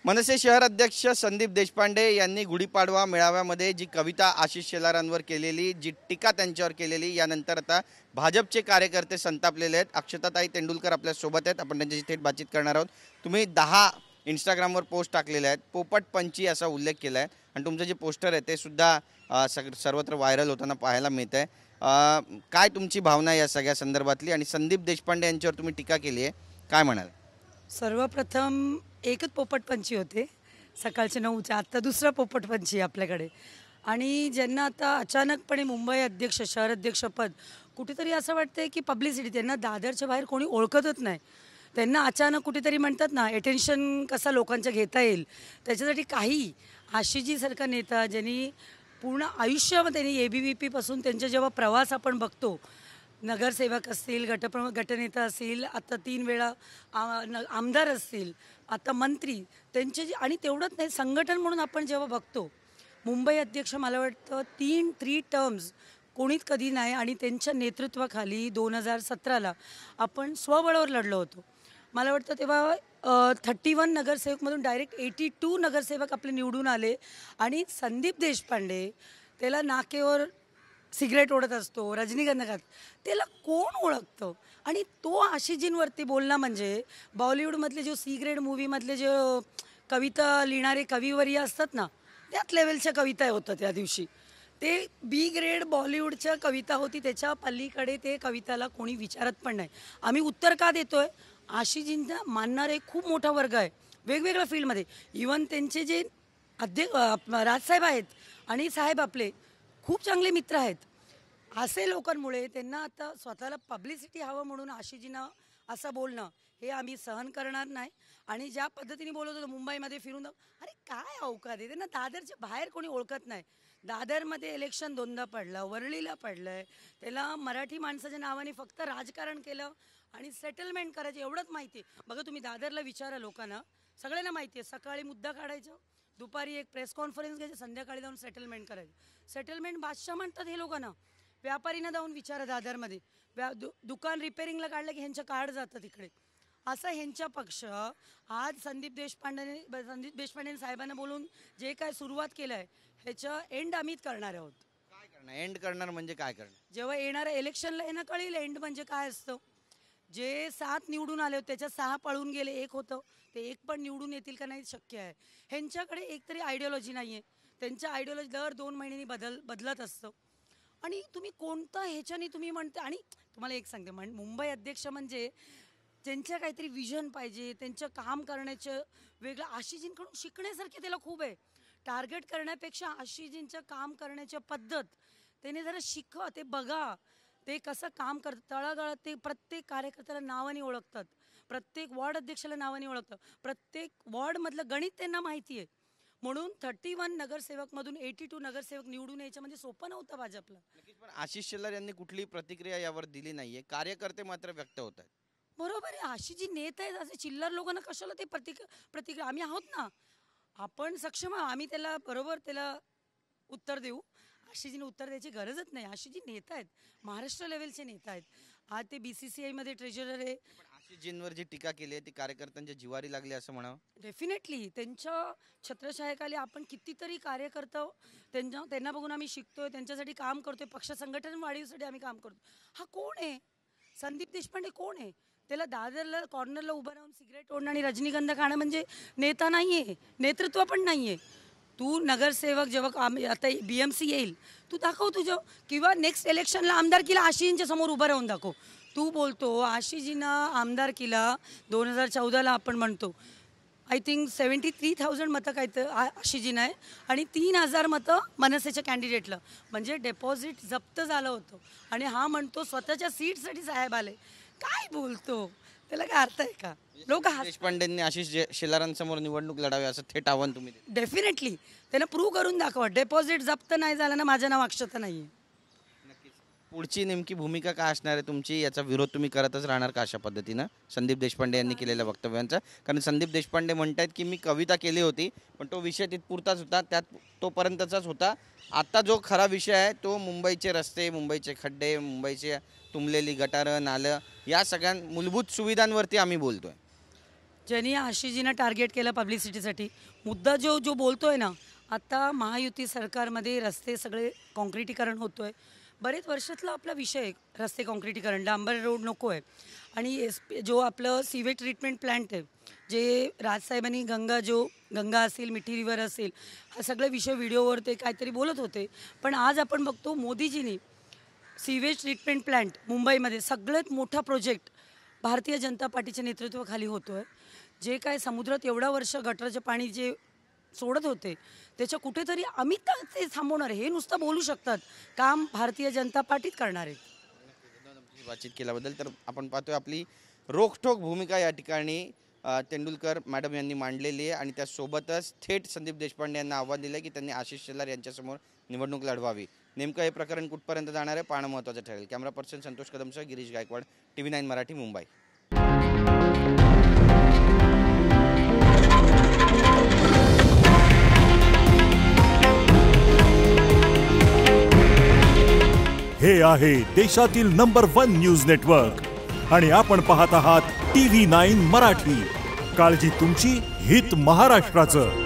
मनसे शहर अध्यक्ष संदीप देशपांडे यांनी गुढीपाडवा मेळाव्यामध्ये जी कविता आशिष शेलारांवर केलेली, जी टीका त्यांच्यावर केलेली, यानंतर आता भाजपचे कार्यकर्ते संतापलेले आहेत। अक्षताताई तेंडुलकर आपल्या सोबत आहेत, आपण त्यांच्याशी थेट बातचीत करणार आहोत। तुम्ही 10 इंस्टाग्रामवर पोस्ट टाकलेले आहेत, पोपट पंची असा उल्लेख केला आहे आणि तुमचं जे पोस्टर आहे ते सुद्धा सर्वत्र व्हायरल होताना पाहायला मिळत आहे। काय तुमची भावना या सगळ्या संदर्भातली आणि संदीप देशपांडे यांच्यावर तुम्ही टीका केली आहे, काय म्हणाल? सर्वप्रथम एकच पोपटपंची होते सकाळचे 9च्या, आता दुसरा पोपटपंची आपल्याकडे। आणि ज्यांना आता अचानकपणे मुंबई अध्यक्ष शहर अध्यक्षपद कुठेतरी असं वाटतंय की पब्लिसिटी, त्यांना दादरच्या बाहेर कोणी ओळखतच नाही। त्यांना अचानक कुठेतरी म्हणतात ना, अटेन्शन कसा लोकांचं घेता येईल त्याच्यासाठी काही आशिषजीसारखा नेता ज्यांनी पूर्ण आयुष्यामध्ये त्यांनी ABVP पासून त्यांचा जेव्हा प्रवास आपण बघतो, नगरसेवक असतील, गटनेता असतील, आता 3 वेळा आमदार असतील, आता मंत्री, त्यांचे आणि तेवढंच नाही, संघटन म्हणून आपण जेव्हा बघतो मुंबई अध्यक्ष, मला वाटतं 3 टर्म्स कोणीच कधी नाही। आणि त्यांच्या नेतृत्वाखाली 2017ला आपण स्वबळावर लढलो होतो। मला वाटतं तेव्हा 31 नगरसेवकमधून डायरेक्ट 82 नगरसेवक आपले निवडून आले। आणि संदीप देशपांडे त्याला नाकेवर सिगरेट ओढत असतो, रजनीगंधा, त्याला कोण ओळखतं? आणि तो आशिषजींवरती बोलणं म्हणजे बॉलिवूडमधले जो सी ग्रेड मूवीमधले जे कविता लिहिणारे कविवर्य असतात ना, त्याच लेवलच्या कविता होतं त्या दिवशी। ते B ग्रेड बॉलिवूडच्या कविता होती, त्याच्या पलीकडे ते कविताला कोणी विचारत पण नाही। आम्ही उत्तर का देतोय? आशिषजींना मानणारे खूप मोठा वर्ग आहे वेगवेगळ्या फील्डमध्ये। इवन त्यांचे जे राजसाहेब आहेत आणि साहेब आपले खूप चांगले मित्र आहेत। असे लोकांमुळे त्यांना आता स्वतःला पब्लिसिटी हवं म्हणून आशिषजींना असं बोलणं हे आम्ही सहन करणार नाही। आणि ज्या पद्धतीने बोलत होतो मुंबईमध्ये फिरून, अरे काय अवकात आहे, त्यांना दादरच्या बाहेर कोणी ओळखत नाही। दादरमध्ये इलेक्शन 2दा पडलं, वरळीला पडलंय, त्याला मराठी माणसाच्या नावाने फक्त राजकारण केलं आणि सेटलमेंट करायचं एवढंच माहिती आहे। बघा तुम्ही दादरला विचारा लोकांना, सगळ्यांना माहिती आहे, सकाळी मुद्दा काढायचं, दुपारी एक प्रेस कॉन्फरन्स घ्यायची, संध्याकाळी जाऊन सेटलमेंट करायचं। सेटलमेंट बादशाह म्हणतात हे लोकांना। व्यापारीनं जाऊन विचारा दादरमध्ये, दुकान रिपेरिंगला काढलं की ह्यांचं कार्ड जातं तिकडे। असं ह्यांचा पक्ष आज संदीप देशपांडे साहेबांना बोलून जे काय सुरुवात केलं आहे ह्याचं एंड आम्हीच करणार आहोत। काय करणार? एंड करणार म्हणजे काय करणार? जेव्हा येणाऱ्या इलेक्शनला यांना कळेल एंड म्हणजे काय असतं। जे 7 निवडून आले होते त्याच्या 6 पळून गेले, 1 होतं, ते 1 पण निवडून येतील का नाही शक्य आहे। ह्यांच्याकडे एकतरी आयडियोलॉजी नाही आहे, त्यांच्या आयडियोलॉजी दर 2 महिन्यांनी बदलत असतं। आणि तुम्ही कोणता ह्याच्याने तुम्ही म्हणता, आणि तुम्हाला एक सांगते, मुंबई अध्यक्ष म्हणजे त्यांच्या काहीतरी विजन पाहिजे, त्यांचं काम करण्याचं वेगळं। आशिषजींकडून शिकण्यासारखे त्याला खूप आहे। टार्गेट करण्यापेक्षा आशिषजींचं काम करण्याच्या पद्धत त्याने जरा शिका, ते बघा ते कसं काम करतात तळागाळात। ते प्रत्येक कार्यकर्त्याला नावाने ओळखतात, प्रत्येक वॉर्ड अध्यक्षाला नावाने ओळखतात, प्रत्येक वॉर्डमधलं गणित त्यांना माहिती आहे। म्हणून 31 नगरसेवकमधून 82 नगरसेवक निवडून यायचं म्हणजे सोपं नव्हतं भाजपला। नक्कीच, पण आशिष शेलार यांनी कुठलीही प्रतिक्रिया यावर दिली नाहीये, कार्यकर्ते मात्र व्यक्त होत आहेत। बरोबर आहे, आशिषजी नेते आहेत, असे चिल्लर लोकांना कशाला ते प्रतिक्रिया? आम्ही आहोत ना, आपण सक्षम आहोत, आम्ही त्याला बरोबर त्याला उत्तर देऊ। आशिषजींना उत्तर द्यायची गरजच नाही, आशिषजी नेता आहेत, महाराष्ट्र लेवलचे नेता आहेत। आज ते BCCI मध्ये ट्रेजरर आहे। आशिषजींवर जी टीका केली आहे ती कार्यकर्त्यांच्या जिवारी लागली असं म्हणावं? डेफिनेटली त्यांच्या छत्रछायाखाली आपण कितीतरी कार्यकर्ता, त्यांना बघून आम्ही शिकतोय, त्यांच्यासाठी काम करतोय, पक्ष संघटन वाढीसाठी आम्ही काम करतो। हा कोण आहे? संदीप देशपांडे कोण आहे? त्याला दादरला कॉर्नरला उभं राहून सिगरेट ओढणं आणि रजनीगंधा खाणं म्हणजे नेता नाही आहे, नेतृत्व पण नाही आहे। तू नगरसेवक जेव्हा आता BMC येईल, तू दाखव तुझं, किंवा नेक्स्ट इलेक्शनला आमदारकीला आशिषजींच्या समोर उभं राहून दाखव। तू बोलतो आशिषजींना आमदारकीला 2014ला आपण म्हणतो आय थिंक 73,000 मतं काय तर आशिषजींना आहे आणि 3,000 मतं मनसेच्या कॅन्डिडेटला, म्हणजे डेपॉझिट जप्त झालं होतं। आणि हा म्हणतो स्वतःच्या सीटसाठी साहेब आले। काय बोलतो? त्याला काय अर्थ आहे का? लोक देशपांडेंनी आशिष शेलारांसमोर निवडणूक लढावी असं थेट आव्हान तुम्ही देता? डेफिनेटली त्यांना प्रूव्ह करून दाखवा। डेपॉझिट जप्त नाही झालं ना, माझं नाव अक्षता नाही आहे। नक्कीच, पुढची नेमकी भूमिका काय असणार आहे तुमची? याचा विरोध तुम्ही करतच राहणार का अशा पद्धतीनं संदीप देशपांडे यांनी केलेल्या वक्तव्यांचा? कारण संदीप देशपांडे म्हणतात की मी कविता केली होती पण तो विषय तिथपुरताच होता, त्यात तोपर्यंतचाच होता। आता जो खरा विषय आहे तो मुंबईचे रस्ते, मुंबईचे खड्डे, मुंबईचे तुंबलेली गटारं, नालं, या सगळ्या मूलभूत सुविधांवरती आम्ही बोलतोय। ज्यांनी आशिषजींना टार्गेट केलं पब्लिसिटीसाठी. मुद्दा जो बोलतोय ना, आता महायुती सरकारमध्ये रस्ते सगळे काँक्रिटीकरण होतो आहे. बरेच वर्षातला आपला विषय आहे रस्ते काँक्रिटीकरण, डांबर रोड नको आहे. आणि जो आपलं सीवेज ट्रीटमेंट प्लॅन्ट आहे, जे राजसाहेबांनी गंगा असेल, मिठी रिव्हर असेल, हा सगळे विषय व्हिडिओवर ते काहीतरी बोलत होते. पण आज आपण बघतो मोदीजींनी सीवेज ट्रीटमेंट प्लॅन्ट मुंबईमध्ये सगळ्यात मोठा प्रोजेक्ट भारतीय जनता पार्टीच्या नेतृत्वाखाली होतो आहे. जे काय समुद्रात एवढा वर्ष गटरचे पाणी जे सोडत होते त्याच्या कुठेतरी आम्ही ते थांबवणार आहे. हे नुसतं बोलू शकतात, काम भारतीय जनता पार्टीत करणार आहे. बातचीत केल्याबद्दल. तर आपण पाहतोय आपली रोखठोक भूमिका या ठिकाणी तेंडुलकर मॅडम यांनी मांडलेली आहे आणि त्यासोबतच थेट संदीप देशपांडे यांना आव्हान दिलं की त्यांनी आशिष शेलार यांच्यासमोर निवडणूक लढवावी. नेमकं हे प्रकरण कुठपर्यंत जाणार आहे पाहणं महत्त्वाचं ठरेल. कॅमेरा पर्सन संतोष कदमसह गिरीश गायकवाड, TV9 मराठी, मुंबई. हे आहे देशातील नंबर 1 न्यूज नेटवर्क आणि आपण पाहत आहात TV9 मराठी. काळजी तुमची, हित महाराष्ट्राचं.